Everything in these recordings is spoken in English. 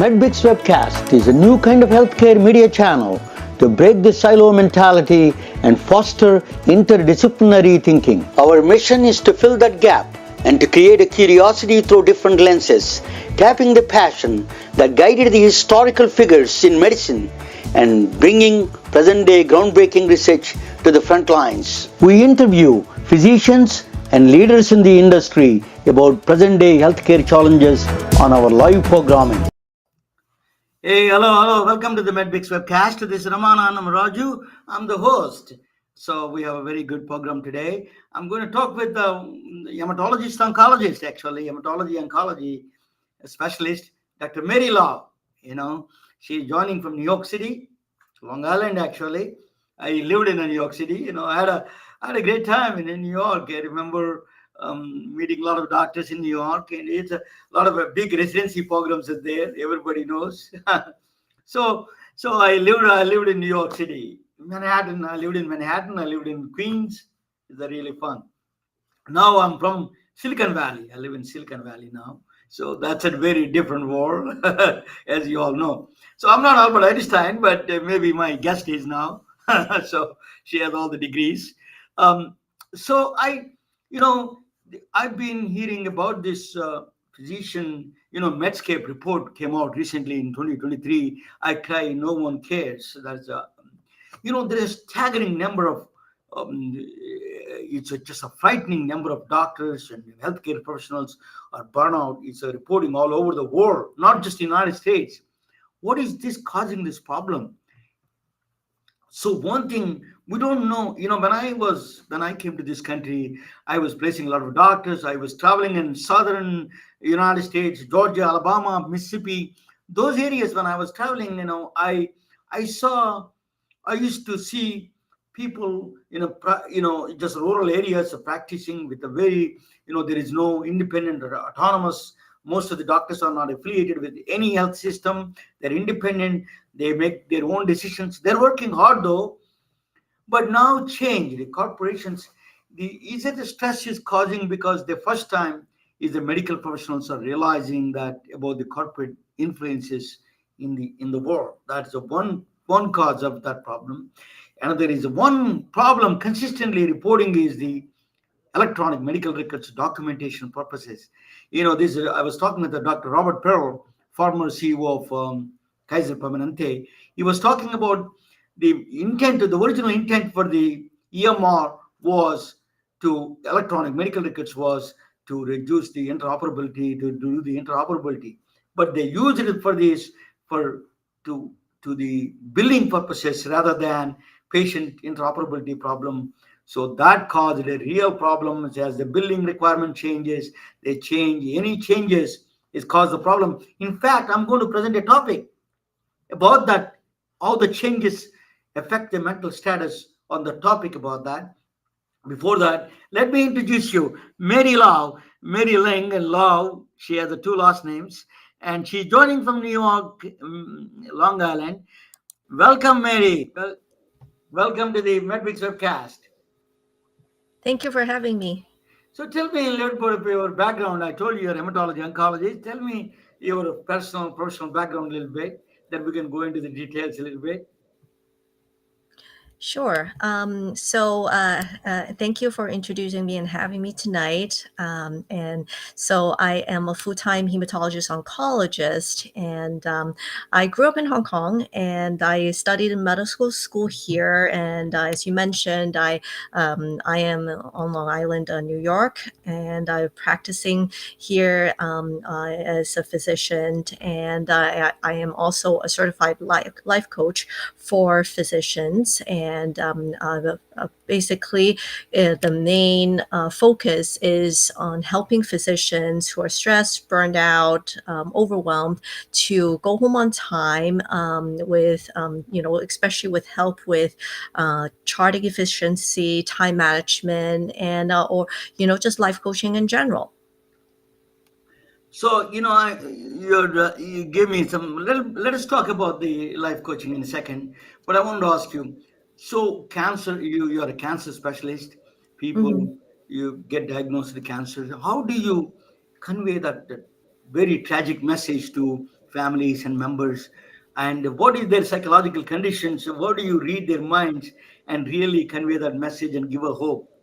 MedBix webcast is a new kind of healthcare media channel to break the silo mentality and foster interdisciplinary thinking. Our mission is to fill that gap and to create a curiosity through different lenses, tapping the passion that guided the historical figures in medicine and bringing present-day groundbreaking research to the front lines. We interview physicians and leaders in the industry about present-day healthcare challenges on our live programming. Hey, hello. Welcome to the MedBix webcast. This is Ramana. I'm Raju. I'm the host. So we have a very good program today. I'm going to talk with the hematologist oncologist, hematology oncology specialist, Dr. Mary Lau. She's joining from New York City, Long Island, actually. I lived in New York City. I had a great time in New York. I remember meeting a lot of doctors in New York, and it's a lot of big residency programs are there. Everybody knows. so I lived in New York City, Manhattan. I lived in Manhattan. I lived in Queens. It's really fun. Now I'm from Silicon Valley. I live in Silicon Valley now. So that's a very different world, as you all know. So I'm not Albert Einstein, but maybe my guest is now. So she has all the degrees. So I've been hearing about this physician, Medscape report came out recently in 2023. I cry, no one cares. That's there is a staggering number of it's just a frightening number of doctors and healthcare professionals are burnout. It's reporting all over the world, not just the United States. What is this causing this problem? So one thing we don't know, when I came to this country, I was placing a lot of doctors. I was traveling in southern United States, Georgia, Alabama, Mississippi, those areas. When I was traveling, I used to see people just rural areas practicing with a very there is no independent or autonomous. Most of the doctors are not affiliated with any health system. They're independent. They make their own decisions. They're working hard though. But now change. The corporations, is it the stress is causing because the first time is the medical professionals are realizing that about the corporate influences in the world. That's the one cause of that problem. Another is one problem consistently reporting is the electronic medical records documentation purposes. I was talking with Dr. Robert Pearl, former CEO of Kaiser Permanente. He was talking about the original intent for the EMR was to electronic medical records was to reduce the interoperability, to do the interoperability. But they used it for the billing purposes rather than patient interoperability problem. So that caused a real problem. As the billing requirement changes, any changes is caused the problem. In fact, I'm going to present a topic about that, how the changes affect the mental status on the topic about that. Before that, let me introduce you, Mary Lau, Mary Leung and Lau. She has the two last names, and she's joining from New York, Long Island. Welcome, Mary. Welcome to the MedBix webcast. Thank you for having me. So tell me a little bit of your background. I told you you're a hematology oncologist. Tell me your professional background a little bit. Then we can go into the details a little bit. Sure. Thank you for introducing me and having me tonight. And so I am a full-time hematologist oncologist, and I grew up in Hong Kong, and I studied in medical school here. And as you mentioned, I am on Long Island, New York, and I'm practicing here as a physician, and I am also a certified life coach for physicians. And basically, the main focus is on helping physicians who are stressed, burned out, overwhelmed to go home on time with, especially with help with charting efficiency, time management, and or just life coaching in general. So, you gave me some. Let us talk about the life coaching in a second. But I want to ask you. So, cancer. You are a cancer specialist. Mhm. People, you get diagnosed with cancer. How do you convey that very tragic message to families and members, and what is their psychological conditions? How do you read their minds and really convey that message and give a hope?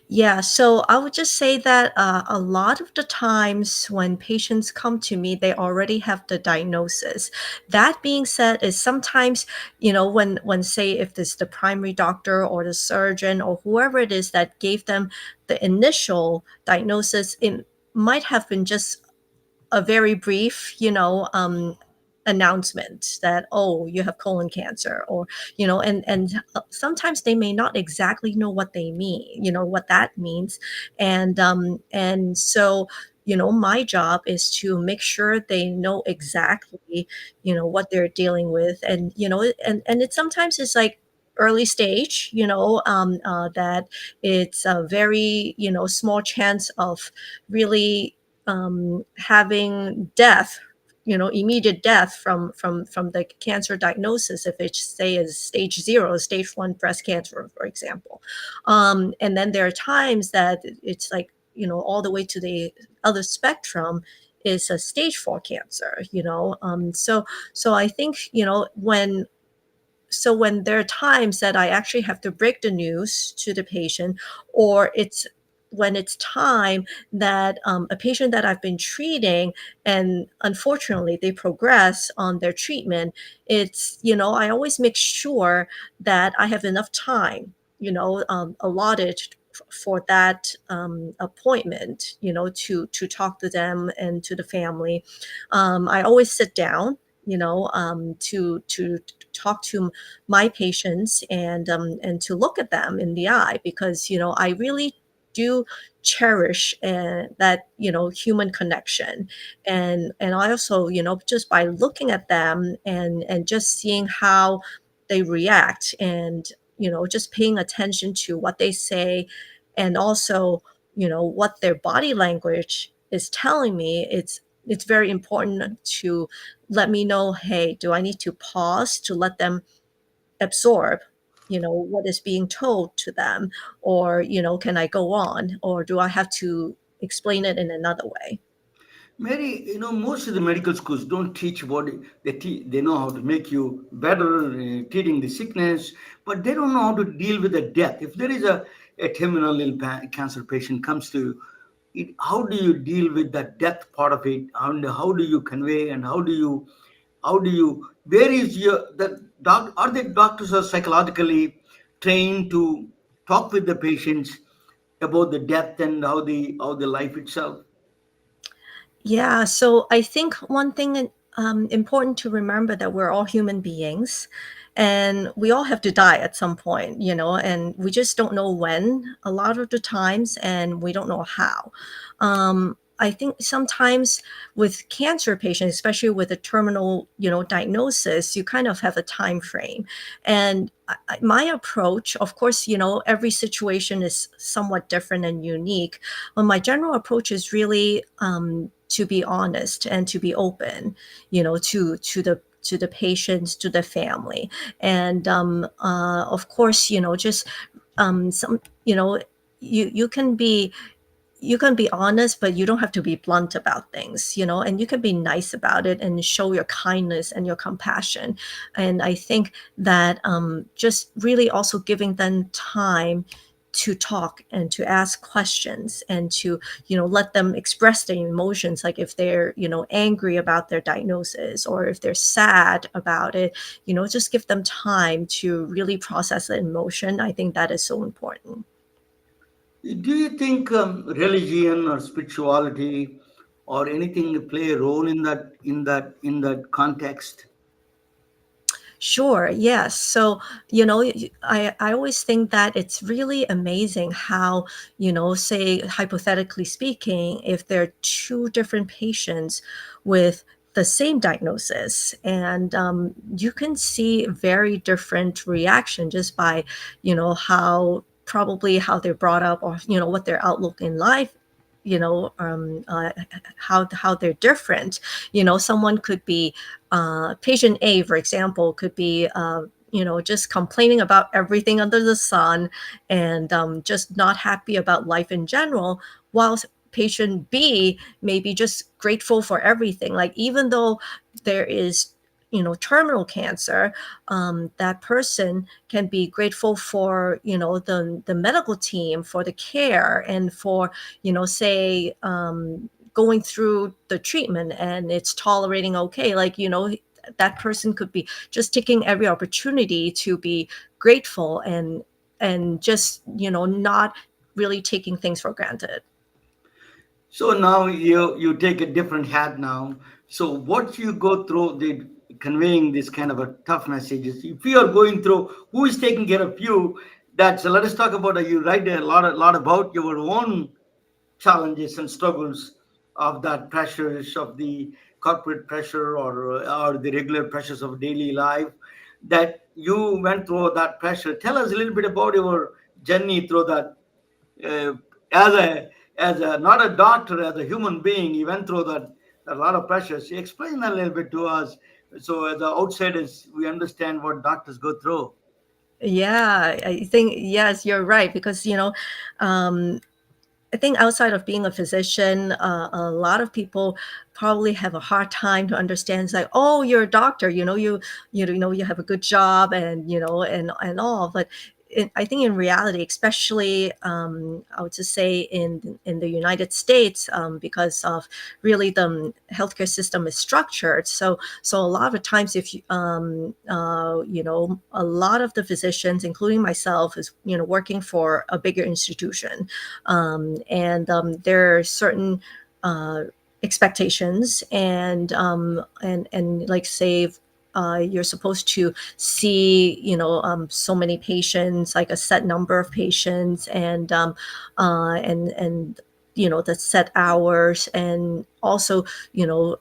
Yeah, so I would just say that a lot of the times when patients come to me, they already have the diagnosis. That being said, is sometimes, when say if it's the primary doctor or the surgeon or whoever it is that gave them the initial diagnosis, it might have been just a very brief, announcement that, oh, you have colon cancer, or and sometimes they may not exactly know what they mean, what that means, and so my job is to make sure they know exactly what they're dealing with, and and it sometimes is like early stage, that it's a very small chance of really having death, immediate death from the cancer diagnosis, if it's say is stage 0, stage 1 breast cancer, for example. And then there are times that it's like all the way to the other spectrum is a stage 4 cancer. So I think when there are times that I actually have to break the news to the patient, or it's when it's time that a patient that I've been treating, and unfortunately they progress on their treatment, I always make sure that I have enough time, allotted for that appointment, to talk to them and to the family. I always sit down, to talk to my patients, and to look at them in the eye, because I really do cherish that human connection, and I also just by looking at them and just seeing how they react, and just paying attention to what they say, and also what their body language is telling me. It's very important to let me know, hey, do I need to pause to let them absorb what is being told to them, or can I go on, or do I have to explain it in another way? Mary, most of the medical schools don't teach what they know how to make you better, treating the sickness, but they don't know how to deal with the death. If there is a terminal cancer patient comes to it, how do you deal with the death part of it? And how do you convey, and how do you where is your the doc are the doctors are psychologically trained to talk with the patients about the death and how the life itself? Yeah, so I think one thing important to remember, that we're all human beings, and we all have to die at some point, and we just don't know when a lot of the times, and we don't know how. I think sometimes with cancer patients, especially with a terminal, diagnosis, you kind of have a time frame. And my approach, of course, every situation is somewhat different and unique. Well, my general approach is really to be honest and to be open, to the patients, to the family, and of course, just some, you can be honest, but you don't have to be blunt about things, and you can be nice about it and show your kindness and your compassion. And I think that just really also giving them time to talk and to ask questions, and to let them express their emotions, like if they're angry about their diagnosis, or if they're sad about it, just give them time to really process the emotion. I think that is so important. Do you think religion or spirituality or anything play a role in that context? Sure, yes. So, I always think that it's really amazing how, say, hypothetically speaking, if there are two different patients with the same diagnosis, and you can see very different reaction just by, how they're brought up, or, what their outlook in life, how they're different. Someone could be patient A, for example, could be just complaining about everything under the sun, and just not happy about life in general, while patient B may be just grateful for everything. Like even though there is, terminal cancer, that person can be grateful for, the medical team, for the care, and for, say, going through the treatment and it's tolerating okay. Like, that person could be just taking every opportunity to be grateful and just, not really taking things for granted. So now you take a different hat now. So what you go through, the conveying this kind of a tough messages. If you are going through, who is taking care of you? That's, let us talk about. You write a lot about your own challenges and struggles of that pressures of the corporate pressure, or the regular pressures of daily life, that you went through that pressure. Tell us a little bit about your journey through that, uh, as a not a doctor, as a human being. You went through that a lot of pressures. You explain a little bit to us, so as the outsiders we understand what doctors go through. Yeah, I think, yes, you're right, because um, I think outside of being a physician, a lot of people probably have a hard time to understand. It's like, oh, you're a doctor, you have a good job, and and all. But I think in reality, especially, I would just say in the United States, because of really the healthcare system is structured. So a lot of times, if a lot of the physicians, including myself, is working for a bigger institution, and there are certain uh, expectations, and like, say, you're supposed to see so many patients, like a set number of patients, and the set hours, and also do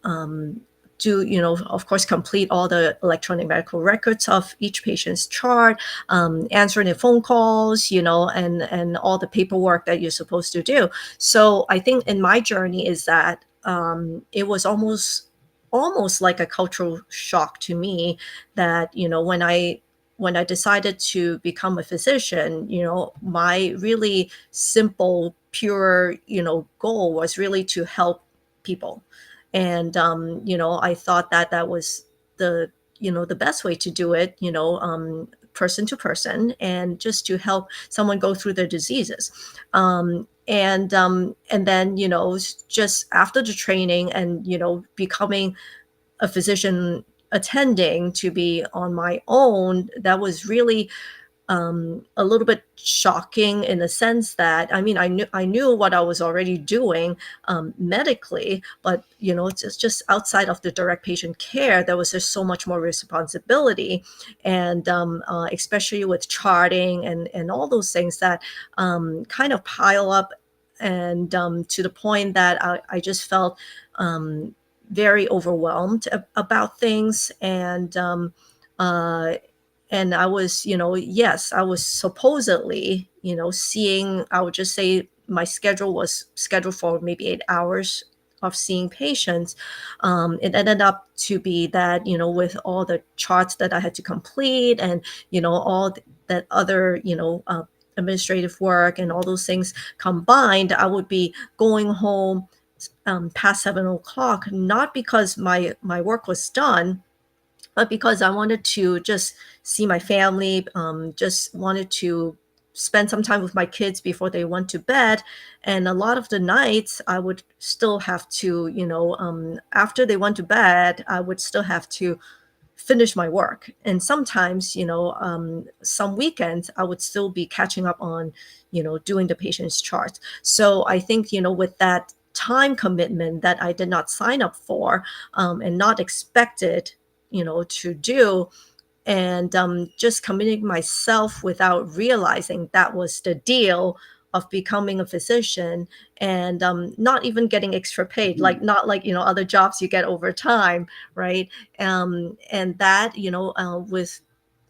of course complete all the electronic medical records of each patient's chart, answering the phone calls, and all the paperwork that you're supposed to do. So I think in my journey is that it was almost like a cultural shock to me, that when I decided to become a physician, my really simple, pure, goal was really to help people. And I thought that that was the best way to do it, person to person, and just to help someone go through their diseases. And then just after the training, and becoming a physician, attending to be on my own, that was really a little bit shocking, in the sense that, I mean, I knew what I was already doing medically, but it's just outside of the direct patient care, there was just so much more responsibility, and especially with charting and all those things that kind of pile up, and to the point that I just felt um, very overwhelmed about things, uh, and I was, yes, I was supposedly, seeing, I would just say my schedule was scheduled for maybe 8 hours of seeing patients. It ended up to be that, with all the charts that I had to complete, and, all that other, administrative work and all those things combined, I would be going home past 7 o'clock, not because my work was done, but because I wanted to just see my family, just wanted to spend some time with my kids before they went to bed. And a lot of the nights, I would still have to, after they went to bed, I would still have to finish my work. And sometimes, some weekends, I would still be catching up on, doing the patient's charts. So I think, with that time commitment that I did not sign up for, and not expected, to do, and just committing myself without realizing that was the deal of becoming a physician, and not even getting extra paid, like, not like other jobs you get over time, right? And that, with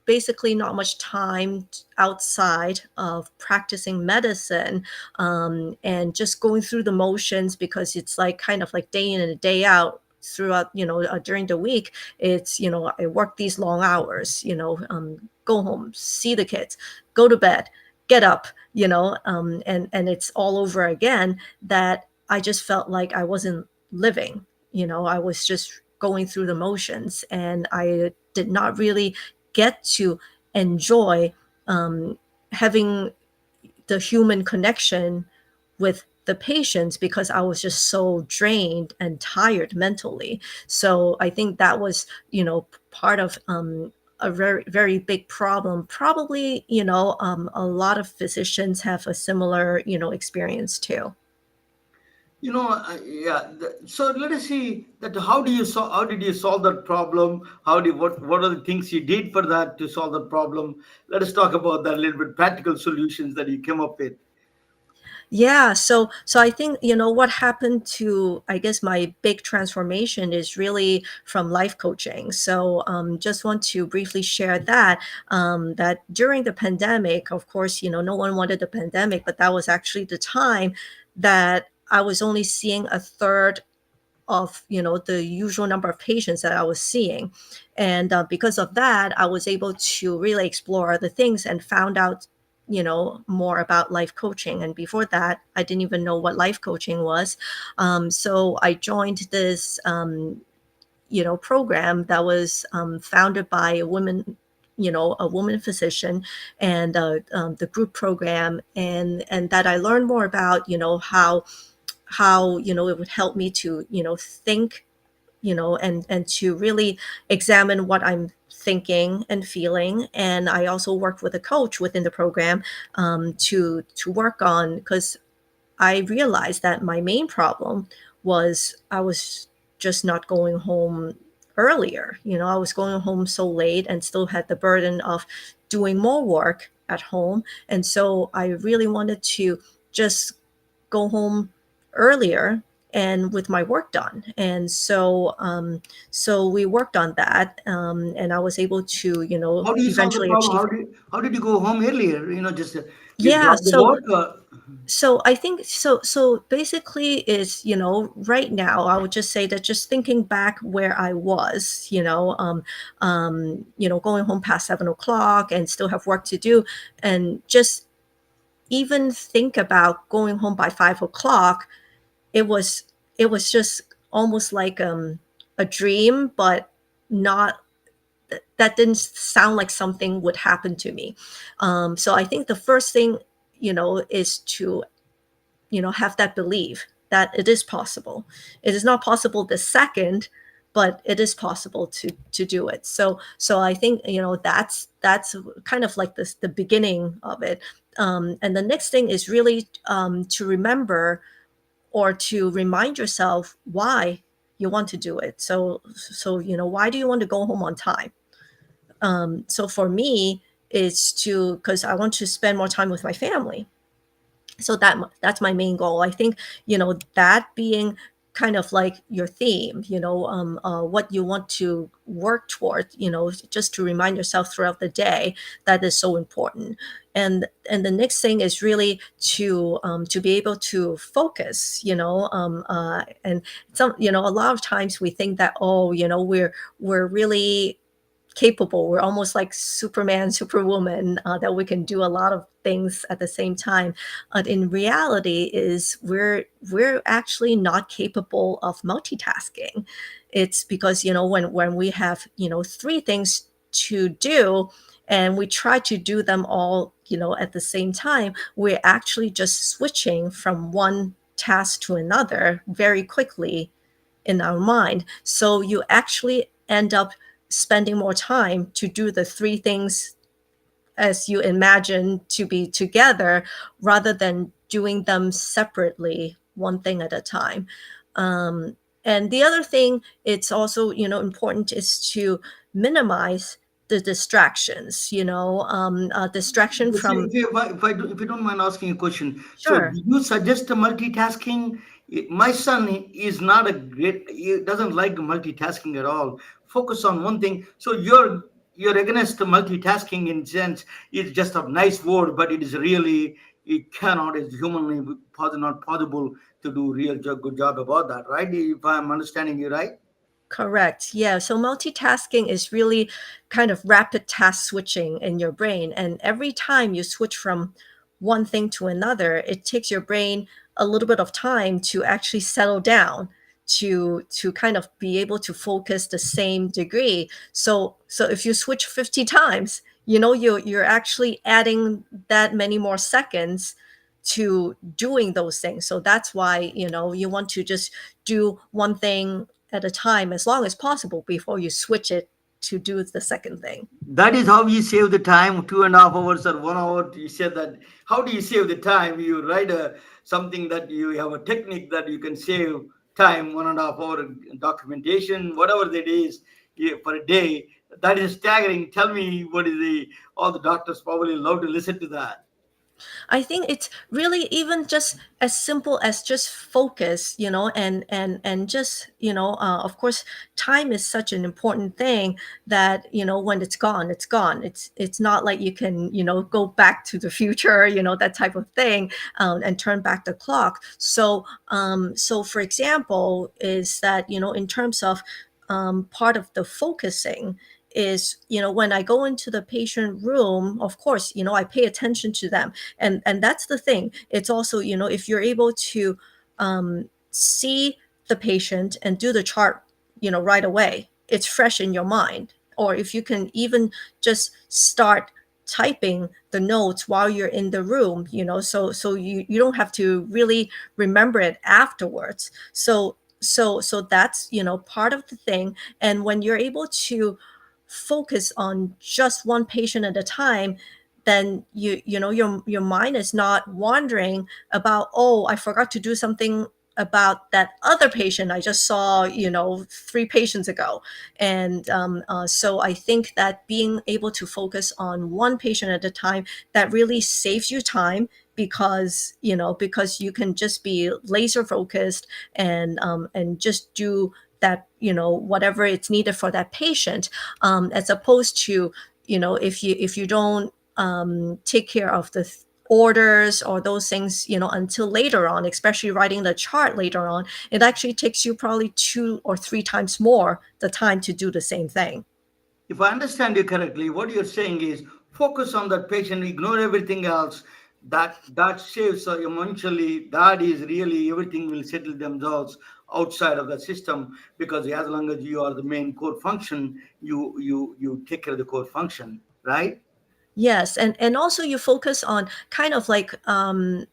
basically not much time outside of practicing medicine, and just going through the motions, because it's like kind of like day in and day out throughout, during the week. It's, I work these long hours, go home, see the kids, go to bed, get up, and it's all over again. That I just felt like I wasn't living. I was just going through the motions, and I did not really get to enjoy having the human connection with the patients because I was just so drained and tired mentally. So I think that was, part of a very, very big problem. Probably, a lot of physicians have a similar, experience too. Yeah. So let us see that how did you solve that problem? What are the things you did for that to solve that problem? Let us talk about that a little bit. Practical solutions that you came up with. Yeah, so I think what happened to, I guess, my big transformation is really from life coaching. So just want to briefly share that during the pandemic, of course, no one wanted the pandemic, but that was actually the time that I was only seeing a third of the usual number of patients that I was seeing, and because of that, I was able to really explore other things and found out more about life coaching. And before that, I didn't even know what life coaching was. So I joined this program that was founded by a woman physician, and the group program, and that I learned more about how it would help me to think, and to really examine what I'm thinking and feeling. And I also worked with a coach within the program to work on, because I realized that my main problem was I was just not going home earlier. I was going home so late and still had the burden of doing more work at home. And so I really wanted to just go home earlier and with my work done. And so we worked on that, and I was able to How do you solve the eventually problem? achieve. How did you go home earlier? Just you Yeah, drop the so work. so I think so basically is, right now I would just say that just thinking back where I was, going home past 7 o'clock and still have work to do, and just even think about going home by 5 o'clock. It was it was just almost like a dream, but not that didn't sound like something would happen to me. So I think the first thing is to have that belief that it is possible. It is not possible the second, but it is possible to do it. So I think that's kind of like this the beginning of it. And the next thing is really to remember or to remind yourself why you want to do it. So why do you want to go home on time? So for me, it's to because I want to spend more time with my family. So that's my main goal. I think that being kind of like your theme, what you want to work toward, just to remind yourself throughout the day, that is so important. And the next thing is really to be able to focus, and a lot of times we think that, oh, we're really capable. We're almost like Superman, Superwoman, that we can do a lot of things at the same time. But in reality, is we're actually not capable of multitasking. It's because when we have three things to do, and we try to do them all at the same time, we're actually just switching from one task to another very quickly in our mind. So you actually end up spending more time to do the three things as you imagine to be together, rather than doing them separately, one thing at a time. Um, and the other thing, it's also important, is to minimize the distractions. Distraction from. If you don't mind asking a question, so do Sure. you suggest multitasking? My son is not a great. He doesn't like multitasking at all. Focus on one thing. So you're against multitasking in sense. It's just a nice word, but it is really it cannot. It's humanly not possible to do good job about that, right? If I'm understanding you right. Correct. Yeah. So multitasking is really kind of rapid task switching in your brain. And every time you switch from one thing to another, it takes your brain a little bit of time to actually settle down, to kind of be able to focus the same degree. So if you switch 50 times, you're actually adding that many more seconds to doing those things. So that's why, you want to just do one thing at a time as long as possible before you switch it to do the second thing. That is how you save the time, 2.5 hours or 1 hour. You said that. How do you save the time? You write something that you have a technique that you can save time, 1.5 hour documentation, whatever it is, for a day. That is staggering. Tell me, what is all the doctors probably love to listen to that. I think it's really even just as simple as just focus, and just, of course, time is such an important thing that, when it's gone, it's gone. It's not like you can, go back to the future, that type of thing, and turn back the clock. So for example, is that, in terms of part of the focusing is, when I go into the patient room, of course, I pay attention to them, and that's the thing. It's also, if you're able to see the patient and do the chart, right away, it's fresh in your mind. Or if you can even just start typing the notes while you're in the room, so you don't have to really remember it afterwards. So that's, part of the thing. And when you're able to focus on just one patient at a time, then your mind is not wandering about, oh, I forgot to do something about that other patient I just saw, 3 patients ago. And so I think that being able to focus on one patient at a time, that really saves you time, because you can just be laser focused, and just do that, whatever it's needed for that patient, as opposed to, if you don't take care of the orders or those things, until later on, especially writing the chart later on, it actually takes you probably 2 or 3 times more the time to do the same thing. If I understand you correctly, what you're saying is focus on that patient, ignore everything else. That saves eventually. That is really everything will settle themselves outside of the system, because as long as you are the main core function, you take care of the core function, right? Yes, and also you focus on kind of like, what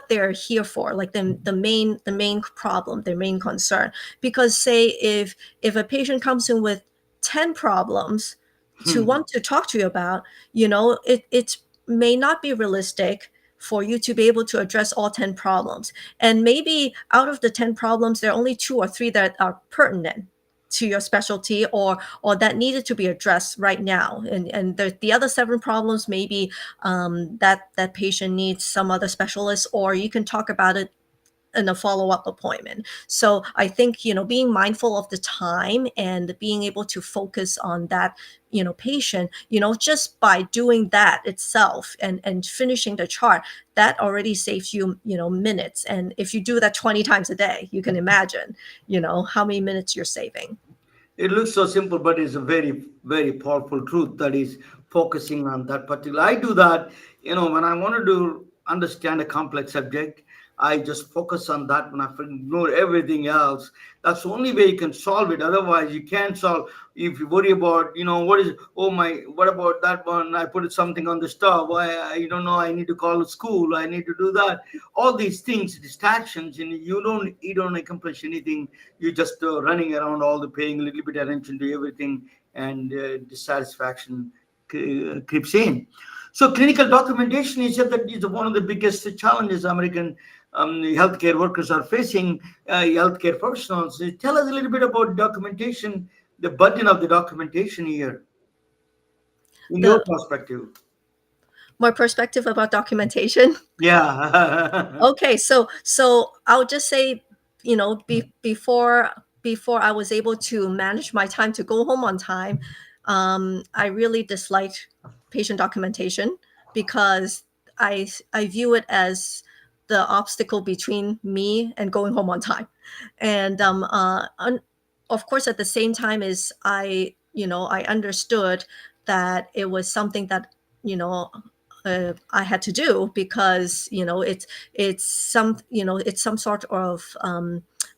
they're here for, like the main problem, their main concern. Because say if a patient comes in with 10 problems to Hmm. want to talk to you about, it may not be realistic for you to be able to address all 10 problems. And maybe out of the 10 problems, there are only 2 or 3 that are pertinent to your specialty, or that needed to be addressed right now. And the other 7 problems, maybe that patient needs some other specialist, or you can talk about it in a follow-up appointment. So I think, being mindful of the time and being able to focus on that, patient, just by doing that itself, and finishing the chart, that already saves you, minutes. And if you do that 20 times a day, you can imagine, how many minutes you're saving. It looks so simple, but it's a very, very powerful truth that is focusing on that particular. I do that, when I wanted to understand a complex subject, I just focus on that when I ignore everything else. That's the only way you can solve it. Otherwise, you can't solve. If you worry about, what is, oh my, what about that one? I put something on the stove. I don't know. I need to call the school. I need to do that. All these things, distractions, and you don't accomplish anything. You're just running around all the paying a little bit attention to everything, and dissatisfaction creeps in. So clinical documentation is said that is one of the biggest challenges American healthcare workers are facing, healthcare professionals. Tell us a little bit about documentation, the burden of the documentation here, in your The perspective. More perspective about documentation. Yeah. Okay, so I'll just say, before I was able to manage my time to go home on time, I really disliked patient documentation, because I view it as the obstacle between me and going home on time. And of course, at the same time, is I understood that it was something that, you know I had to do, because it's some sort of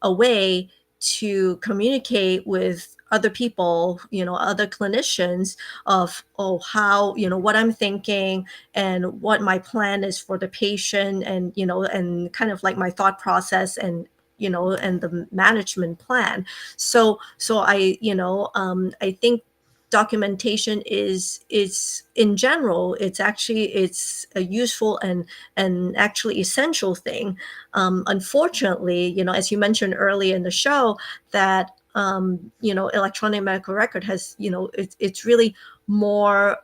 a way to communicate with other people, other clinicians, of, oh, how, what I'm thinking, and what my plan is for the patient, and and kind of like my thought process, and the management plan. So I think documentation is in general, it's a useful and actually essential thing. Unfortunately, as you mentioned earlier in the show, that electronic medical record has, it's really more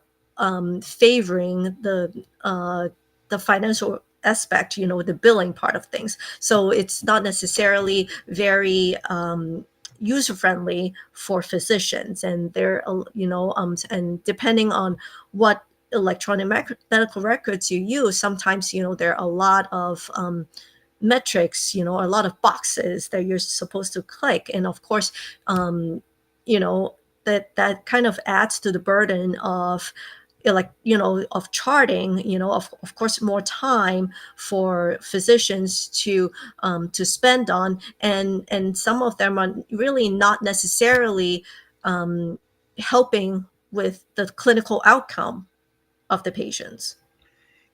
favoring the financial aspect, the billing part of things. So it's not necessarily very user friendly for physicians, and and depending on what electronic medical records you use, sometimes there are a lot of metrics, a lot of boxes that you're supposed to click, and of course, um, you know that kind of adds to the burden of of charting, of course, more time for physicians to spend on, and some of them are really not necessarily um, helping with the clinical outcome of the patients.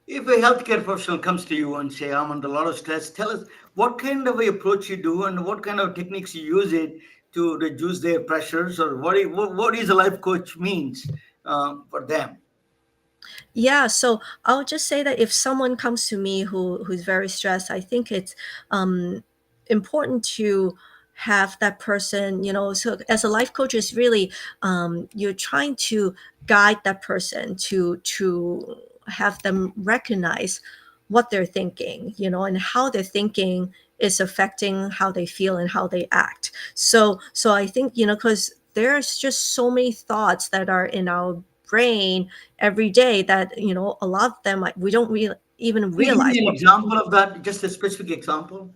If a healthcare professional comes to you and say, I'm under a lot of stress, tell us what kind of a approach you do and what kind of techniques you use it to reduce their pressures, or what is a life coach means for them. Yeah, so I'll just say that if someone comes to me who's very stressed, I think it's important to have that person, so as a life coach is really you're trying to guide that person to have them recognize what they're thinking, and how they're thinking is affecting how they feel and how they act. So I think, because there's just so many thoughts that are in our brain every day, that a lot of them, like, we don't really even Can you give realize me an what. example of that? Just a specific example.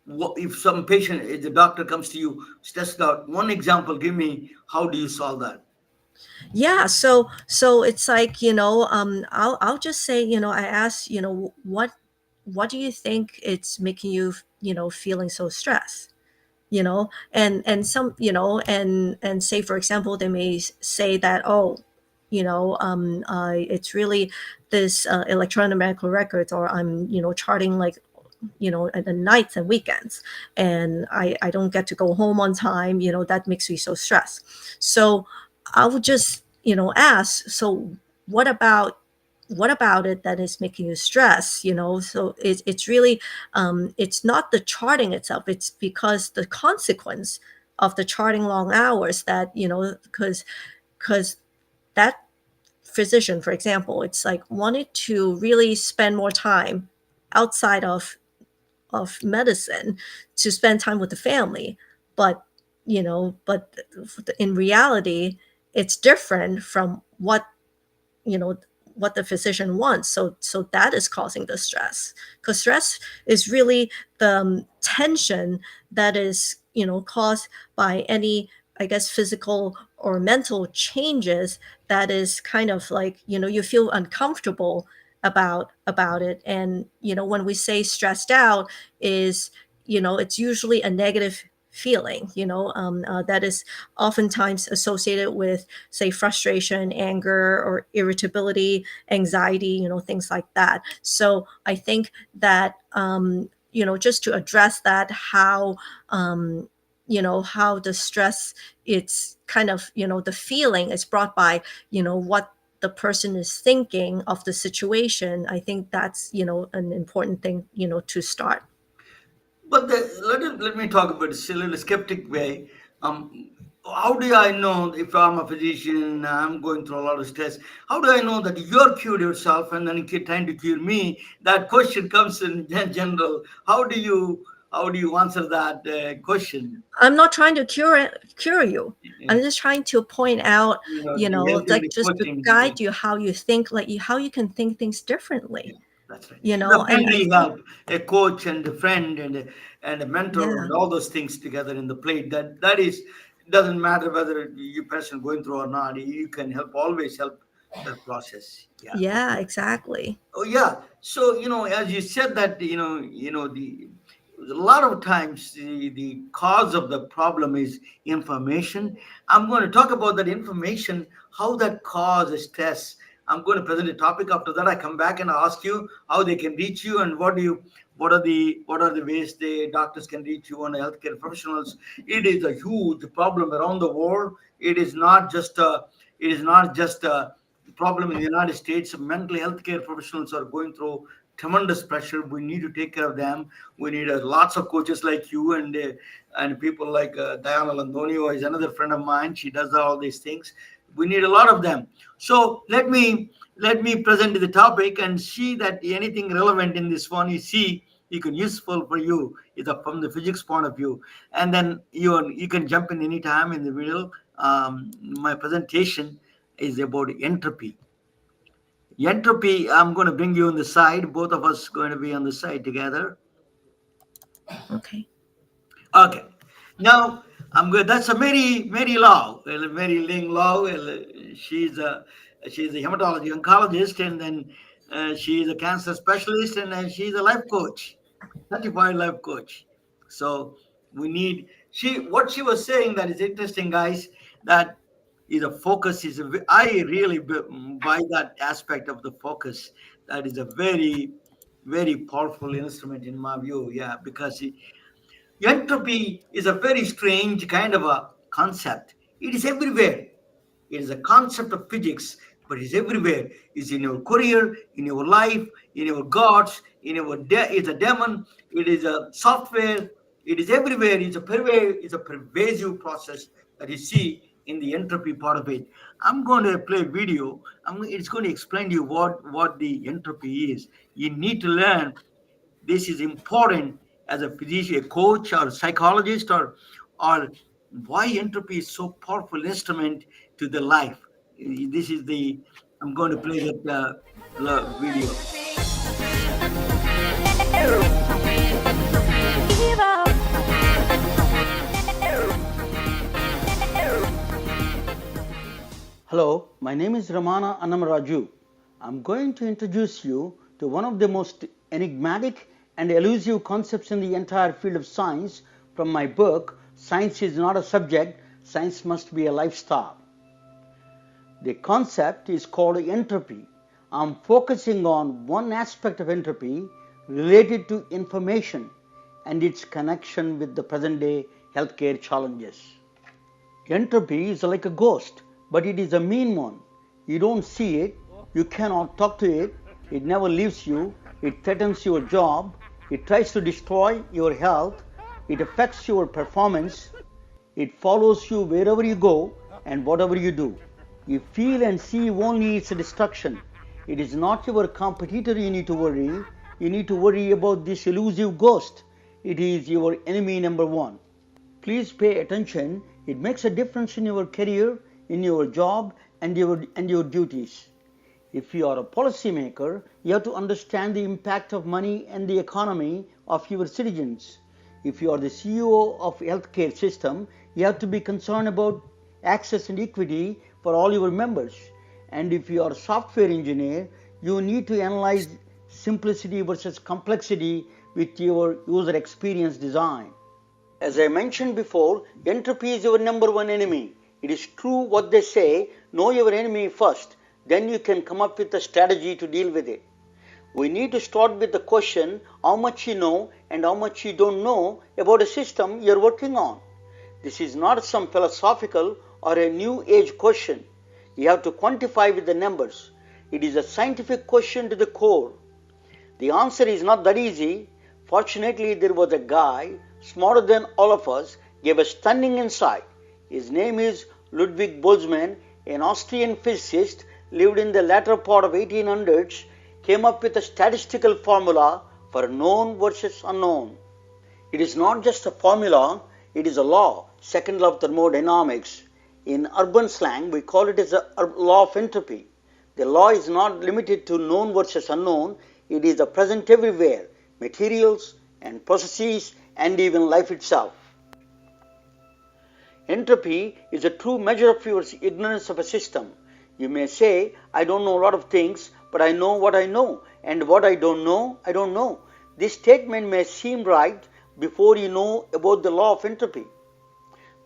What, if some patient, if the doctor comes to you stressed out, one example, give me how do you solve that? Yeah, so it's like, I'll just say, I ask, what do you think it's making you, feeling so stressed, and some, and say, for example, they may say that, oh, it's really this electronic medical records, or I'm, charting, like, at the nights and weekends, and I don't get to go home on time, that makes me so stressed. So I would just, ask, so what about it that is making you stress, so it's really it's not the charting itself, it's because the consequence of the charting long hours, that, because that physician, for example, it's like wanted to really spend more time outside of medicine, to spend time with the family, but but in reality, it's different from you know what the physician wants. So that is causing the stress, because stress is really the tension that is, caused by any, I guess, physical or mental changes, that is kind of like, you feel uncomfortable about it. And when we say stressed out, is, it's usually a negative feeling, that is oftentimes associated with, say, frustration, anger, or irritability, anxiety, things like that. So I think that, just to address that, how, how the stress, it's kind of, the feeling is brought by, what the person is thinking of the situation. I think that's, an important thing, to start. But let me talk about it a little skeptic way. Um, how do I know if I'm a physician and I'm going through a lot of stress? How do I know that you're cured yourself and then you're trying to cure me? That question comes in general. How do you answer that question? I'm not trying to cure you. I'm just trying to point out, The health and like, the just to coaching. Yeah, guide you how you think, like, how you can think things differently. yeah, that's right. And I Definitely think, help a coach and a friend and a mentor yeah, and all those things together in the plate. That is, doesn't matter whether you person going through or not. You can help, always help that process. Yeah. Yeah, exactly. Oh yeah. So as you said that the a lot of times the cause of the problem is information. I'm going to talk about that information, how that causes stress. I'm going to present a topic. After that, I come back and ask you how they can reach you and what are the ways the doctors can reach you and healthcare professionals. It is a huge problem around the world. It is not just a problem in the United States. Mental health care professionals are going through tremendous pressure. We need to take care of them. We need lots of coaches like you and people like Diana Landonio is another friend of mine. She does all these things. We need a lot of them. So let me present the topic and see that anything relevant in this one you can useful for you is from the physics point of view, and then you can jump in any time in the middle. My presentation is about entropy. Entropy, I'm going to bring you on the side. Both of us going to be on the side together. Okay. Okay. Now I'm good. That's a Mary Lau, Mary Ling Lau. She's a she's a hematology oncologist, and then she's a cancer specialist, and then she's a life coach, certified life coach. So we need what she was saying that is interesting, guys. That is a focus I really buy that aspect of the focus. That is a very powerful instrument in my view. Yeah, because entropy is a very strange kind of a concept. It is everywhere. It is a concept of physics, but it's everywhere. It's in your career, in your life, in your gods, it's a demon, it is a software, it is everywhere. It's a pervasive process that you see in the entropy part of it. I'm going to play a video. It's going to explain to you what the entropy is. You need to learn this is important as a physician, a coach, or psychologist, or why entropy is so powerful instrument to the life. This is the I'm going to play that video. Hello, my name is Ramana Annamaraju. I'm going to introduce you to one of the most enigmatic and elusive concepts in the entire field of science from my book, Science is Not a Subject, Science Must Be a Lifestyle. The concept is called entropy. I'm focusing on one aspect of entropy related to information and its connection with the present day healthcare challenges. Entropy is like a ghost, but it is a mean one. You don't see it, you cannot talk to it, it never leaves you, it threatens your job, it tries to destroy your health, it affects your performance, it follows you wherever you go and whatever you do. You feel and see only its destruction. It is not your competitor you need to worry. You need to worry about this elusive ghost. It is your enemy number one. Please pay attention. It makes a difference in your career, in your job, and your duties. If you are a policymaker, you have to understand the impact of money and the economy of your citizens. If you are the CEO of a healthcare system, you have to be concerned about access and equity for all your members. And if you are a software engineer, you need to analyze simplicity versus complexity with your user experience design. As I mentioned before, entropy is your number one enemy. It is true what they say, know your enemy first, then you can come up with a strategy to deal with it. We need to start with the question how much you know and how much you don't know about a system you're working on. This is not some philosophical or a new age question. You have to quantify with the numbers. It is a scientific question to the core. The answer is not that easy. Fortunately, there was a guy smarter than all of us, gave a stunning insight. His name is Ludwig Boltzmann, an Austrian physicist, lived in the latter part of 1800s, came up with a statistical formula for known versus unknown. It is not just a formula, it is a law, second law of thermodynamics. In urban slang, we call it as a law of entropy. The law is not limited to known versus unknown, it is present everywhere, materials and processes and even life itself. Entropy is a true measure of your ignorance of a system. You may say, I don't know a lot of things, but I know what I know, and what I don't know, I don't know. This statement may seem right before you know about the law of entropy.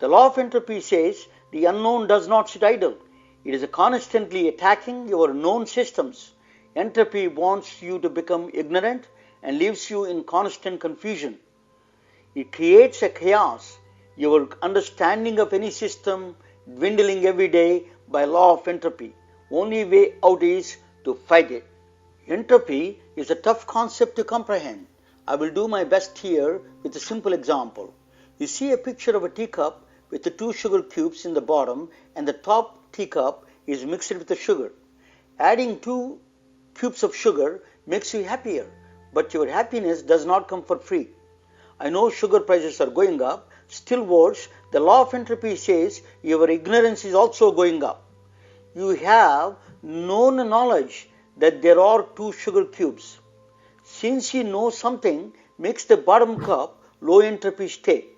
The law of entropy says the unknown does not sit idle. It is constantly attacking your known systems. Entropy wants you to become ignorant and leaves you in constant confusion. It creates a chaos, your understanding of any system dwindling every day by law of entropy. Only way out is to fight it. Entropy is a tough concept to comprehend. I will do my best here with a simple example. You see a picture of a teacup with the 2 sugar cubes in the bottom, and the top teacup is mixed with the sugar. Adding 2 cubes of sugar makes you happier, but your happiness does not come for free. I know sugar prices are going up. Still worse, the law of entropy says your ignorance is also going up. You have known knowledge that there are 2 sugar cubes. Since you know something makes the bottom cup low entropy state.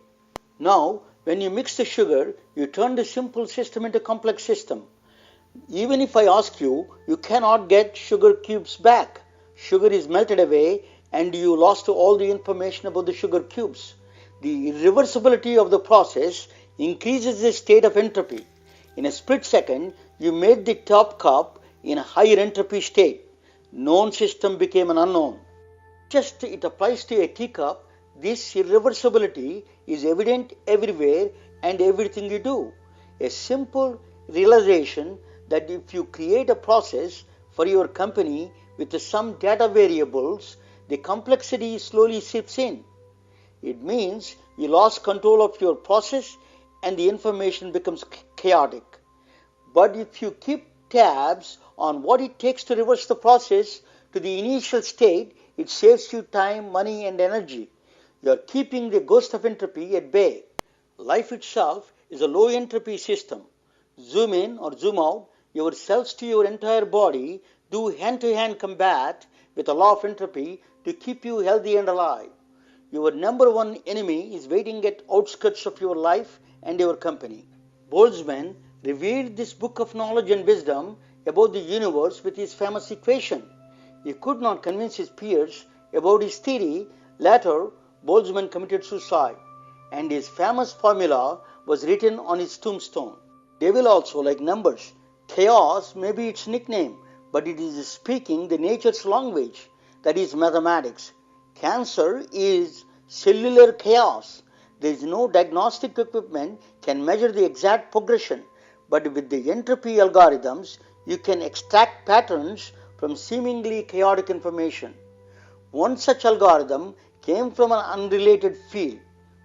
Now, when you mix the sugar, you turn the simple system into a complex system. Even if I ask you, you cannot get sugar cubes back. Sugar is melted away and you lost all the information about the sugar cubes. The irreversibility of the process increases the state of entropy. In a split second, you made the top cup in a higher entropy state. Known system became an unknown. Just it applies to a teacup, this irreversibility is evident everywhere and everything you do. A simple realization that if you create a process for your company with some data variables, the complexity slowly seeps in. It means you lost control of your process and the information becomes chaotic. But if you keep tabs on what it takes to reverse the process to the initial state, it saves you time, money, and energy. You are keeping the ghost of entropy at bay. Life itself is a low entropy system. Zoom in or zoom out, your cells to your entire body do hand-to-hand combat with the law of entropy to keep you healthy and alive. Your number one enemy is waiting at outskirts of your life and your company. Boltzmann revealed this book of knowledge and wisdom about the universe with his famous equation. He could not convince his peers about his theory. Later, Boltzmann committed suicide, and his famous formula was written on his tombstone. Devil also, like numbers. Chaos may be its nickname, but it is speaking the nature's language, that is mathematics. Cancer is cellular chaos. There is no diagnostic equipment can measure the exact progression, but with the entropy algorithms, you can extract patterns from seemingly chaotic information. One such algorithm came from an unrelated field,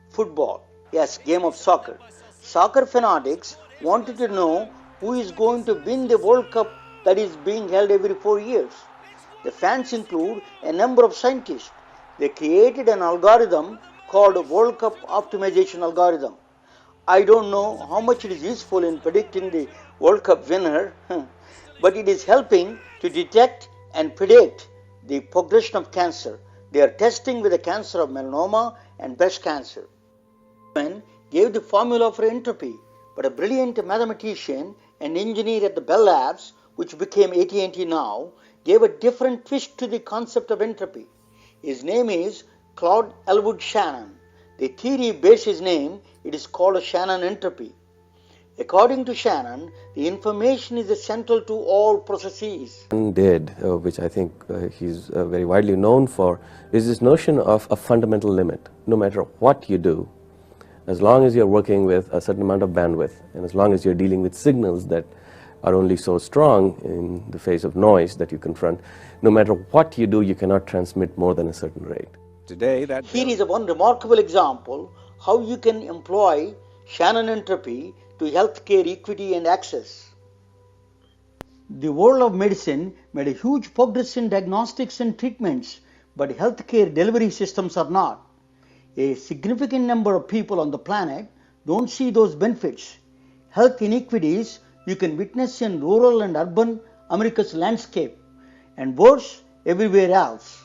football. Yes, game of soccer. Soccer fanatics wanted to know who is going to win the World Cup that is being held every 4 years. The fans include a number of scientists. They created an algorithm called World Cup Optimization Algorithm. I don't know how much it is useful in predicting the World Cup winner, but it is helping to detect and predict the progression of cancer. They are testing with the cancer of melanoma and breast cancer. Boltzmann gave the formula for entropy, but a brilliant mathematician and engineer at the Bell Labs, which became AT&T now, gave a different twist to the concept of entropy. His name is Claude Elwood Shannon. The theory bears his name. It is called a Shannon entropy. According to Shannon, the information is central to all processes. Which I think he's very widely known for, is this notion of a fundamental limit. No matter what you do, as long as you're working with a certain amount of bandwidth, and as long as you're dealing with signals that are only so strong in the face of noise that you confront, no matter what you do, you cannot transmit more than a certain rate. Here is one remarkable example how you can employ Shannon entropy to healthcare equity and access. The world of medicine made a huge progress in diagnostics and treatments, but healthcare delivery systems are not. A significant number of people on the planet don't see those benefits. Health inequities you can witness in rural and urban America's landscape, and worse, everywhere else.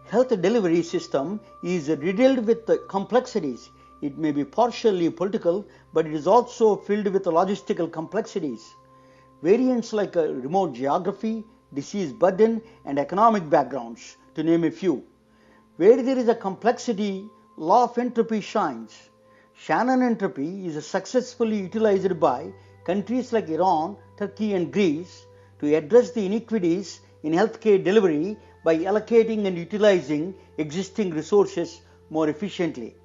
Health delivery system is riddled with complexities. It may be partially political, but it is also filled with logistical complexities. variants like remote geography, disease burden, and economic backgrounds, to name a few. Where there is a complexity, law of entropy shines. Shannon entropy is successfully utilized by countries like Iran, Turkey, and Greece to address the inequities in healthcare delivery by allocating and utilizing existing resources more efficiently.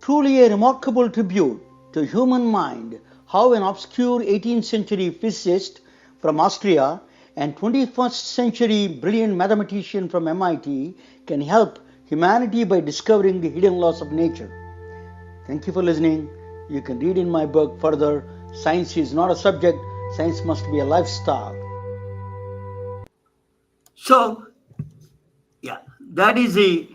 Truly a remarkable tribute to human mind how an obscure 18th century physicist from Austria and 21st century brilliant mathematician from MIT can help humanity by discovering the hidden laws of nature. Thank you for listening. You can read in my book further. Science is not a subject, science must be a lifestyle. So, yeah, that is a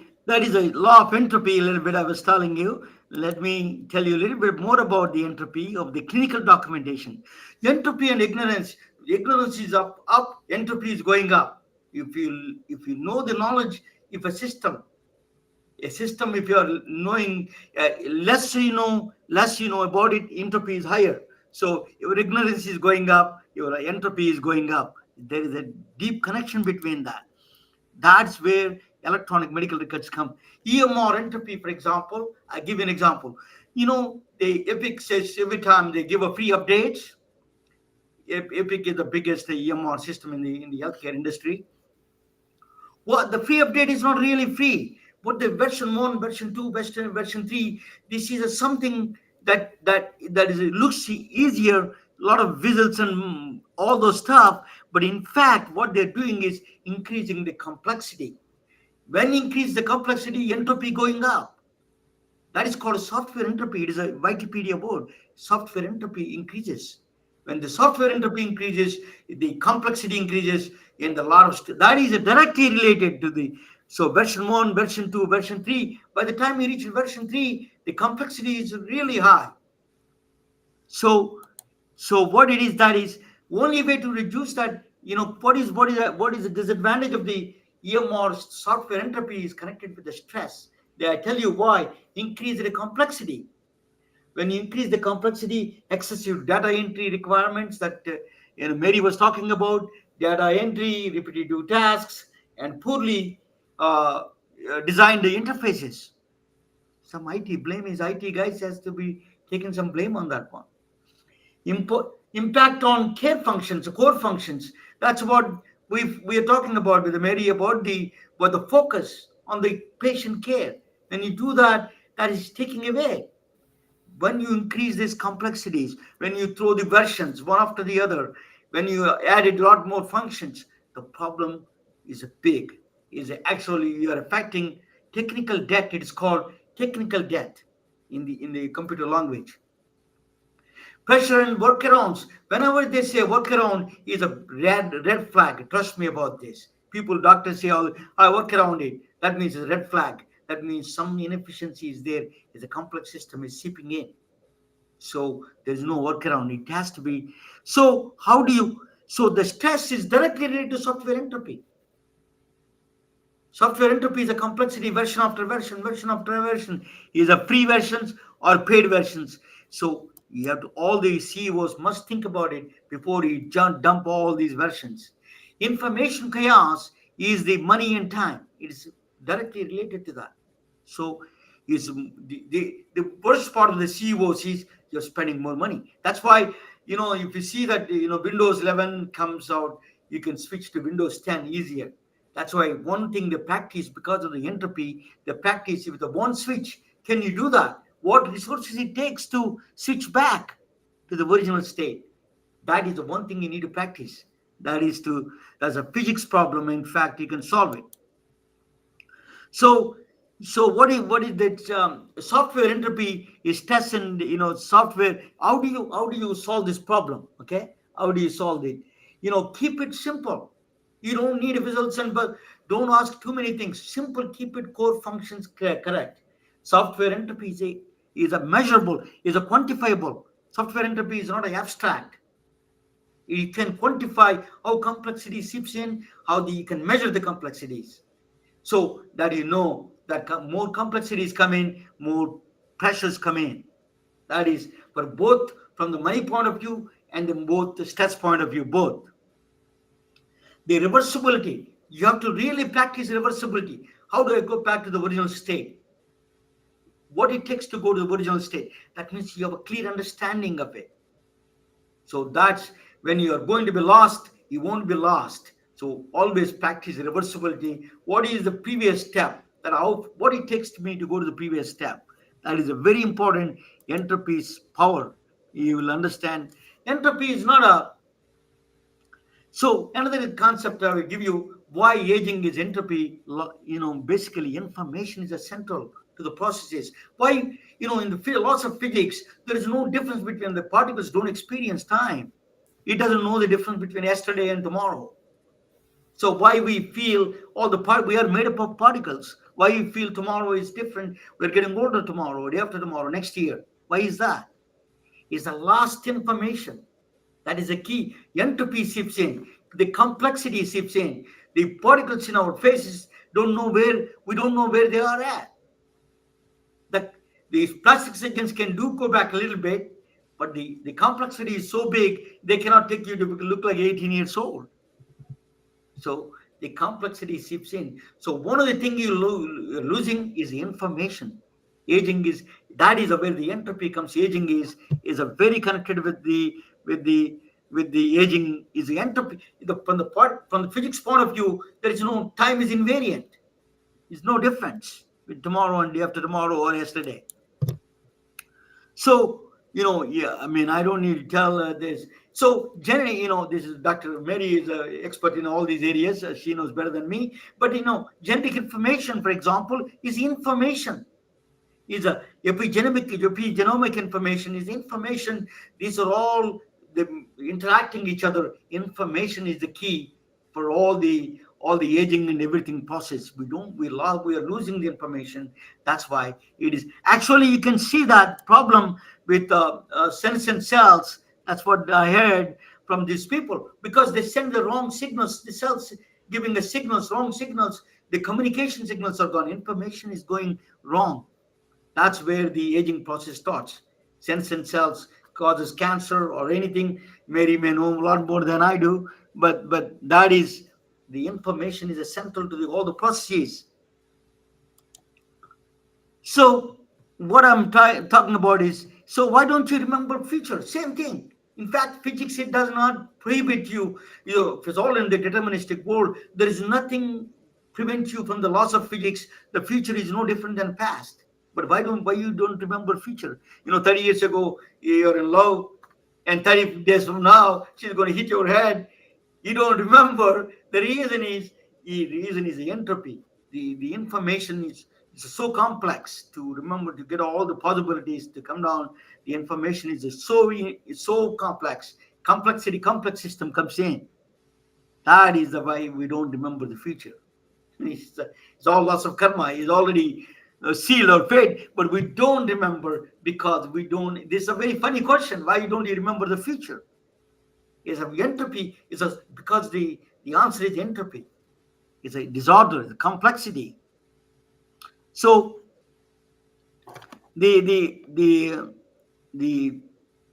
law of entropy. A little bit I was telling you. Let me tell you a little bit more about the entropy of the clinical documentation. Entropy and ignorance. Ignorance is up. Entropy is going up. If you know the knowledge, if a system, if you are knowing less you know about it, entropy is higher. So your ignorance is going up, your entropy is going up. There is a deep connection between that. That's where electronic medical records come. EMR entropy, for example, I give you an example. The Epic says every time they give a free updates. Epic is the biggest EMR system in the healthcare industry. Well, the free update is not really free. But the version 1, version 2, version 3, this is something that looks easier, a lot of visits and all those stuff. But in fact, what they're doing is increasing the complexity. When you increase the complexity, entropy going up. That is called software entropy. It is a Wikipedia board. Software entropy increases. When the software entropy increases, the complexity increases, and a lot of that is directly related to the version 1, version 2, version 3. By the time you reach version 3, the complexity is really high. So what it is, that is only way to reduce that. What is the disadvantage of the EMR software entropy is connected with the stress. I tell you why. Increase the complexity. When you increase the complexity, excessive data entry requirements that Mary was talking about, data entry, repetitive tasks, and poorly designed interfaces. Some IT blame is IT guys has to be taken some blame on that one. Impact on care functions, core functions. That's what we are talking about with Mary about the focus on the patient care. When you do that, that is taking away. When you increase these complexities, when you throw the versions one after the other, when you added a lot more functions, the problem is big. Is actually you are affecting technical debt. It is called technical debt in the computer language. Pressure and workarounds. Whenever they say workaround is a red flag. Trust me about this. Doctors say, "Oh, I work around it." That means it's a red flag. That means some inefficiency is there. Is a complex system is seeping in. So there's no workaround. It has to be. So how do you? So the stress is directly related to software entropy. Software entropy is a complexity version after version after version. Is a free versions or paid versions. So you have to, all the CEOs must think about it before you dump all these versions. Information chaos is the money and time. It is directly related to that. So is the worst part of the CEOs is you're spending more money. That's why if you see that Windows 11 comes out, you can switch to Windows 10 easier. That's why one thing they practice because of the entropy, they practice with the one switch. Can you do that? What resources it takes to switch back to the original state? That is the one thing you need to practice. That's a physics problem. In fact, you can solve it. So what is that software entropy is test and software. How do you solve this problem? Okay, how do you solve it? Keep it simple. You don't need results but don't ask too many things. Simple, keep it core functions correct. Software entropy is a measurable, is a quantifiable. Software entropy is not an abstract. You can quantify how complexity seeps in, you can measure the complexities. So that that more complexities come in, more pressures come in. That is for both from the money point of view and then both the stress point of view, both. The reversibility, you have to really practice reversibility. How do I go back to the original state? What it takes to go to the original state. That means you have a clear understanding of it. So that's when you are going to be lost, you won't be lost. So always practice reversibility. What is the previous step? What it takes to me to go to the previous step. That is a very important. Entropy's power. You will understand. Entropy is not a. So another concept I will give you why aging is entropy. Basically information is essential to the processes. Why, in the laws of physics, there is no difference between the particles don't experience time. It doesn't know the difference between yesterday and tomorrow. So why we feel we are made up of particles. Why you feel tomorrow is different. We're getting older tomorrow, day after tomorrow, next year. Why is that? It's the last information. That is the key. Entropy seeps in. The complexity seeps in. The particles in our faces we don't know where they are at. These plastic surgeons can go back a little bit, but the complexity is so big, they cannot take you to look like 18 years old. So the complexity seeps in. So one of the things you're losing is the information. Aging is where the entropy comes. Aging is a very connected with the aging is the entropy. From the physics point of view, there is no time is invariant. There's no difference with tomorrow and day after tomorrow or yesterday. So I don't need to tell this. So generally, this is Dr. Mary is an expert in all these areas. She knows better than me. But genetic information, for example, is information. Is a epigenomic information is information. These are all interacting each other. Information is the key for all the aging and everything process. We are losing the information. That's why it is actually, you can see that problem with senescent cells. That's what I heard from these people, because they send the wrong signals. The cells giving the signals, wrong signals. The communication signals are gone. Information is going wrong. That's where the aging process starts. Senescent cells causes cancer or anything. Mary may know a lot more than I do, but that is the information is essential to all the processes. So what I'm talking about is, so why don't you remember future? Same thing. In fact, physics, it does not prohibit you. If it's all in the deterministic world, there is nothing prevents you from the laws of physics. The future is no different than past. But why you don't remember future? 30 years ago, you're in love, and 30 days from now, she's going to hit your head. You don't remember. The reason is the entropy. The information is so complex to remember, to get all the possibilities to come down. The information is so complex. Complex system comes in. That is the why we don't remember the future. It's all lots of karma. It's already sealed or fate, but we don't remember because we don't. This is a very funny question. Why don't you remember the future? Is a entropy. Because the answer is entropy. It's a disorder, the complexity. So the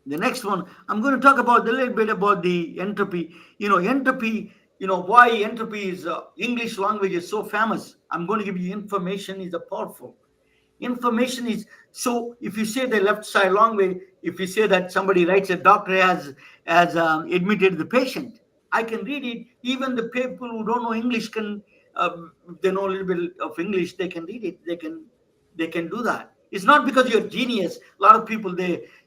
next one, I'm going to talk about a little bit about the entropy. Entropy. Why entropy is English language is so famous. I'm going to give you information is a powerful. Information is, so if you say the left side long way, if you say that somebody writes a doctor has admitted the patient, I can read it. Even the people who don't know English can, they know a little bit of English, they can read it. They can do that. It's not because you're a genius. A lot of people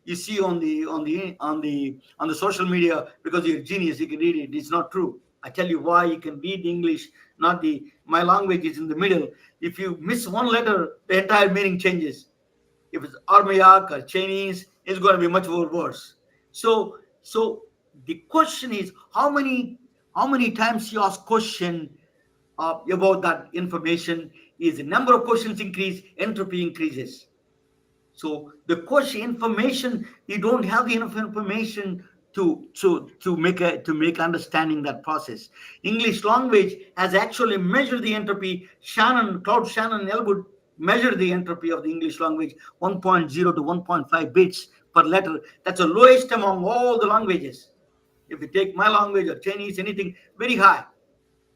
you see on the social media, because you're a genius, you can read it. It's not true. I tell you why. You can read English, my language is in the middle. If you miss one letter, the entire meaning changes. If it's Armagnac or Chinese, it's going to be much more worse. So the question is, how many times you ask question about that information, is the number of questions increase, entropy increases. So the question, information, you don't have the enough information to make understanding that process. English language has actually measured the entropy. Claude Shannon and Elwood measured the entropy of the English language, 1.0 to 1.5 bits per letter. That's the lowest among all the languages. If you take my language or Chinese, anything, very high.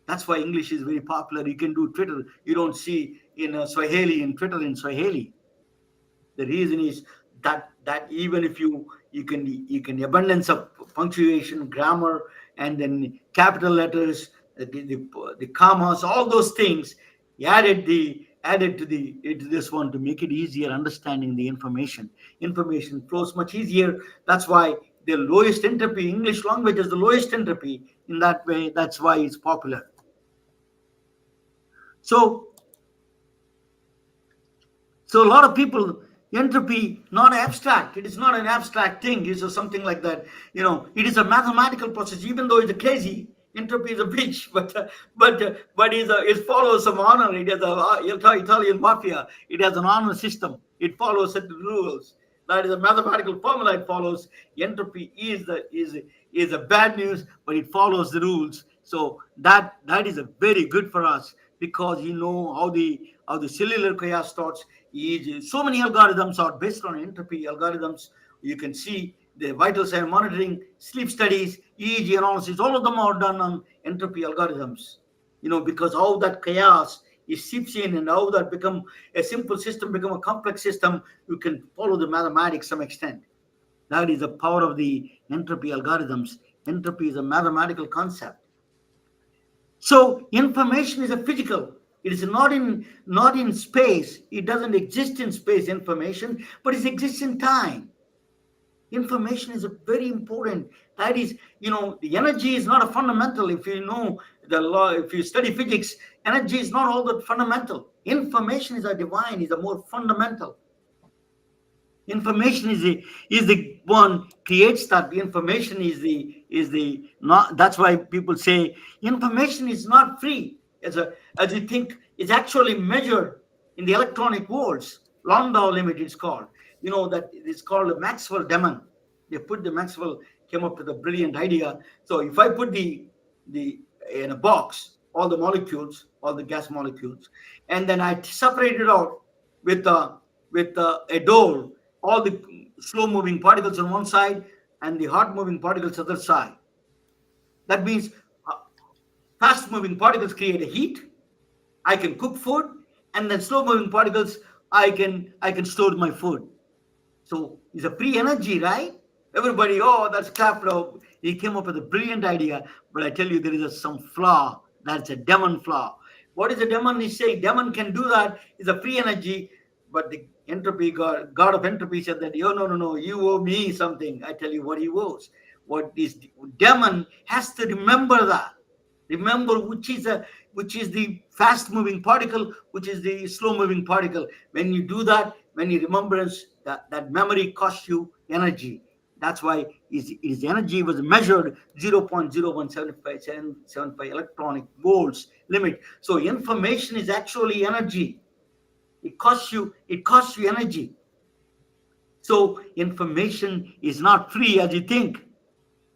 That's why English is very popular. You can do Twitter. You don't see in Swahili, in Twitter in Swahili. The reason is that even if you can abundance of punctuation, grammar, and then capital letters, the commas, all those things, he added to this one to make it easier understanding the information. Information flows much easier. That's why the lowest entropy, English language is the lowest entropy. In that way, that's why it's popular. So So a lot of people, entropy, not abstract. It is not an abstract thing. It's something like that. It is a mathematical process. Even though it's crazy, entropy is a bitch, but it follows some honor. It has Italian mafia. It has an honor system. It follows certain rules. That is a mathematical formula. It follows. Entropy is a bad news, but it follows the rules. So that is a very good for us, because how the cellular chaos starts. So many algorithms are based on entropy algorithms. You can see the vital sign monitoring, sleep studies, EEG analysis, all of them are done on entropy algorithms. Because how that chaos is seeps in, and how that become a simple system, become a complex system, you can follow the mathematics some extent. That is the power of the entropy algorithms. Entropy is a mathematical concept. So information is a physical. It is not in space. It doesn't exist in space, information, but it exists in time. Information is a very important. That is, the energy is not a fundamental. If you know the law, if you study physics, energy is not all that fundamental. Information is a divine, is a more fundamental. Information is the one creates that. The information is the not. That's why people say information is not free. As you think, it's actually measured in the electronic volts. Landau limit is called. That it's called a Maxwell demon. Maxwell came up with a brilliant idea. So if I put the in a box all the molecules, all the gas molecules, and then I separate it out with a door, all the slow moving particles on one side and the hot moving particles other side. That means fast moving particles create a heat. I can cook food, and then slow moving particles, I can store my food. So it's a free energy, right? Everybody, oh, that's Klaprow. He came up with a brilliant idea, but I tell you, there is some flaw. That's a demon flaw. What is a demon? Is saying demon can do that. It's a free energy, but the entropy God of entropy said that, oh, no, you owe me something. I tell you what he owes. What is demon has to remember that. Remember which is the fast moving particle, which is the slow moving particle. When you do that, when you remembrance, that memory costs you energy. That's why his energy was measured 0.0175775 electronic volts limit. So information is actually energy. It costs you energy. So information is not free as you think.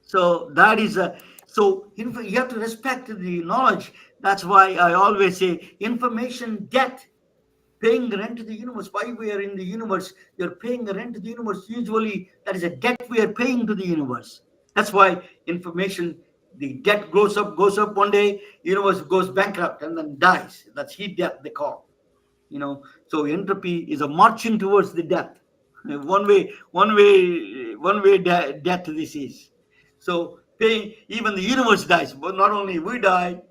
So that is you have to respect the knowledge. That's why I always say information debt, paying rent to the universe. Why we are in the universe? You're paying the rent to the universe. Usually that is a debt we are paying to the universe. That's why information, the debt goes up one day, universe goes bankrupt and then dies. That's heat death they call. So entropy is a marching towards the death. One way death this is. So even the universe dies, but not only we die,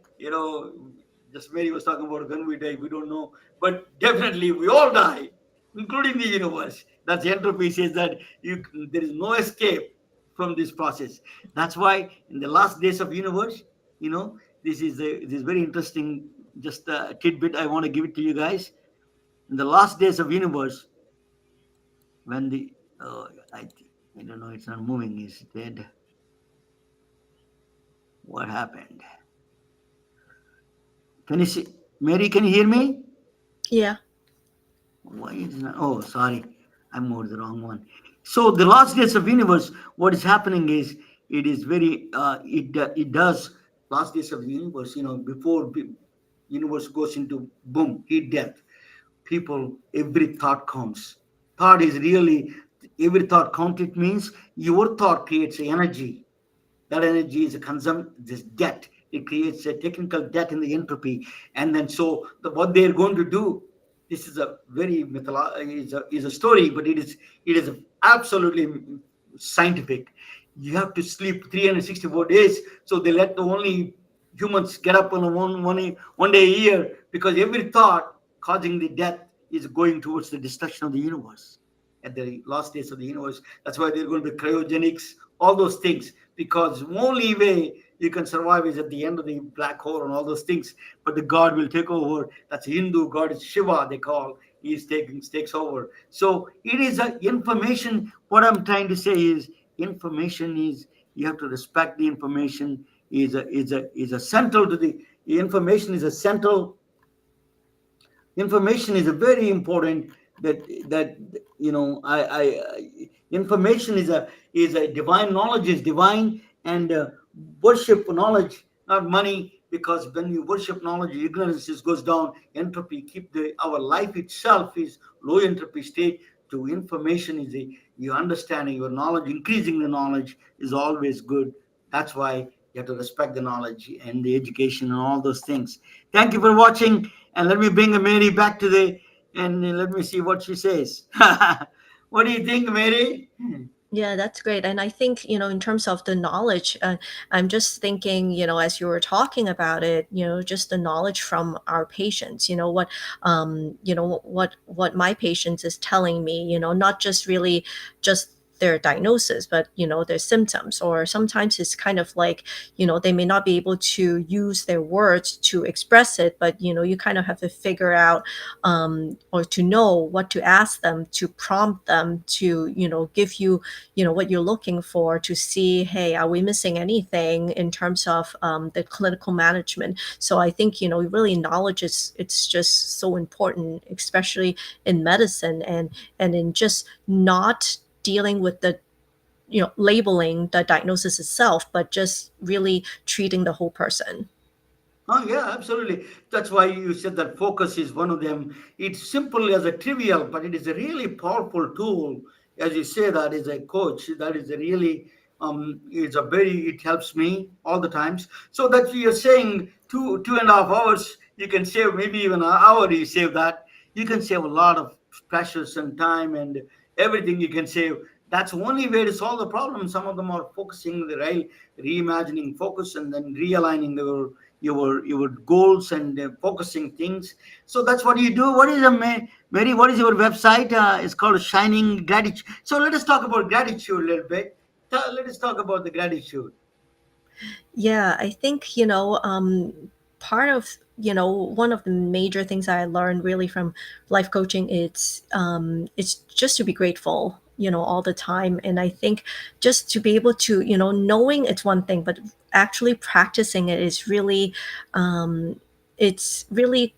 just Mary was talking about when we die, we don't know, but definitely we all die, including the universe. That's entropy says that there is no escape from this process. That's why in the last days of universe, this is very interesting. Just a tidbit I want to give it to you guys. In the last days of universe, when I don't know, it's not moving. It's dead. What happened? Can you see, Mary? Can you hear me? Yeah. Why is it not? Oh, sorry, I moved the wrong one. So the last days of universe, what is happening is it is very it does last days of the universe. Before universe goes into boom heat death, people, every thought counts. Thought is really Every thought counted means your thought creates energy. That energy is a this debt. It creates a technical debt in the entropy. And then so what they're going to do, this is a very is a story, but it is absolutely scientific. You have to sleep 364 days, so they let the only humans get up on a one day a year, because every thought causing the death is going towards the destruction of the universe at the last days of the universe. That's why they're going to be cryogenics, all those things, because the only way you can survive is at the end of the black hole and all those things. But the God will take over. That's a Hindu god, is Shiva, they call. Takes over. So it is a information. What I'm trying to say is information is, you have to respect the information, is a central to the information is a central. Information is a very important, that information is a divine. Knowledge is divine, and worship knowledge, not money, because when you worship knowledge, ignorance just goes down, entropy keep our life itself is low entropy state. To information is your understanding, your knowledge, increasing the knowledge is always good. That's why you have to respect the knowledge and the education and all those things. Thank you for watching. And let me bring Mary back to and let me see what she says. What do you think, Mary? Yeah, that's great. And I think, in terms of the knowledge, I'm just thinking, as you were talking about it, just the knowledge from our patients, what my patients is telling me, not just really just their diagnosis, but, their symptoms. Or sometimes it's kind of like, they may not be able to use their words to express it, but, you kind of have to figure out, or to know what to ask them, to prompt them to, give you what you're looking for, to see, hey, are we missing anything in terms of the clinical management. So I think, really knowledge is, it's just so important, especially in medicine, and in just not dealing with the, labeling the diagnosis itself, but just really treating the whole person. Oh, yeah, absolutely. That's why you said that focus is one of them. It's simple as a trivial, but it is a really powerful tool. As you say, that is a coach. That is a really, it helps me all the times. So that you're saying 2.5 hours, you can save maybe even an hour, you save that. You can save a lot of pressures and time and everything you can save. That's the only way to solve the problem. Some of them are focusing the right, reimagining focus, and then realigning your goals and focusing things. So that's what you do. What is Mary? What is your website? It's called Shining Gratitude. So let us talk about gratitude a little bit. Let us talk about the gratitude. Yeah, I think, part of, one of the major things I learned really from life coaching, it's just to be grateful, all the time. And I think just to be able to, knowing it's one thing, but actually practicing it is really, it's really,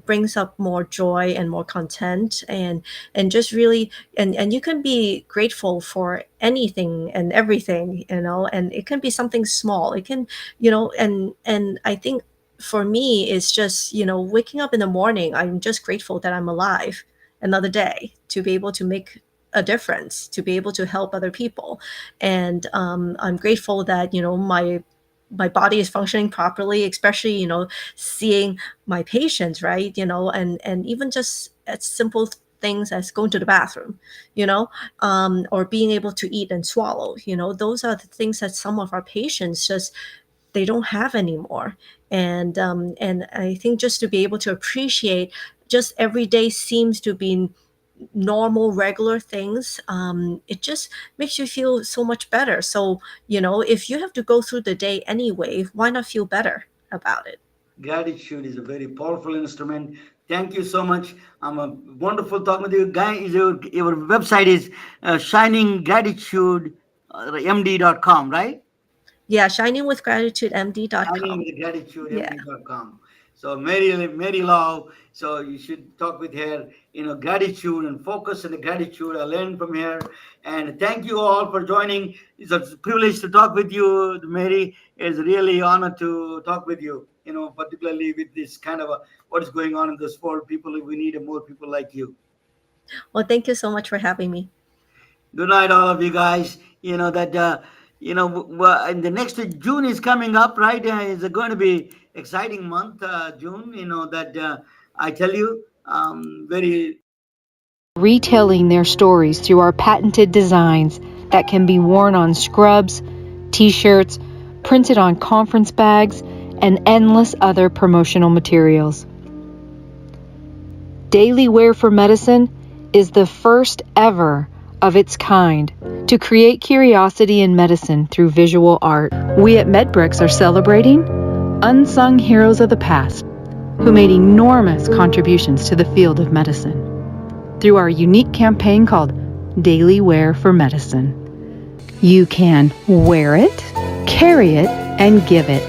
brings up more joy and more content, and just really, and you can be grateful for anything and everything, and it can be something small. It can, and I think for me it's just, waking up in the morning, I'm just grateful that I'm alive another day, to be able to make a difference, to be able to help other people. And I'm grateful that, my body is functioning properly, especially, seeing my patients, right? And even just as simple things as going to the bathroom, or being able to eat and swallow. Those are the things that some of our patients just, they don't have anymore. And I think just to be able to appreciate, just every day seems to be normal, regular things, it just makes you feel so much better. So, if you have to go through the day anyway, why not feel better about it? Gratitude is a very powerful instrument. Thank you so much. I'm a wonderful talking with you. Guy, your website is shininggratitudemd.com, right? Yeah, shiningwithgratitudemd.com. Yeah. Gratitudemd.com. So Mary Lau. So you should talk with her. Gratitude and focus on the gratitude I learned from her. And thank you all for joining. It's a privilege to talk with you, Mary. It's really honor to talk with you. Particularly with this kind of what is going on in this world. We need more people like you. Well, thank you so much for having me. Good night, all of you guys. You know that and the next June is coming up, right? It's going to be exciting month, June. That I tell you, very Retelling their stories through our patented designs that can be worn on scrubs, t-shirts, printed on conference bags, and endless other promotional materials. Daily Wear for Medicine is the first ever of its kind to create curiosity in medicine through visual art. We at MedBricks are celebrating unsung heroes of the past who made enormous contributions to the field of medicine through our unique campaign called Daily Wear for Medicine. You can wear it, carry it, and give it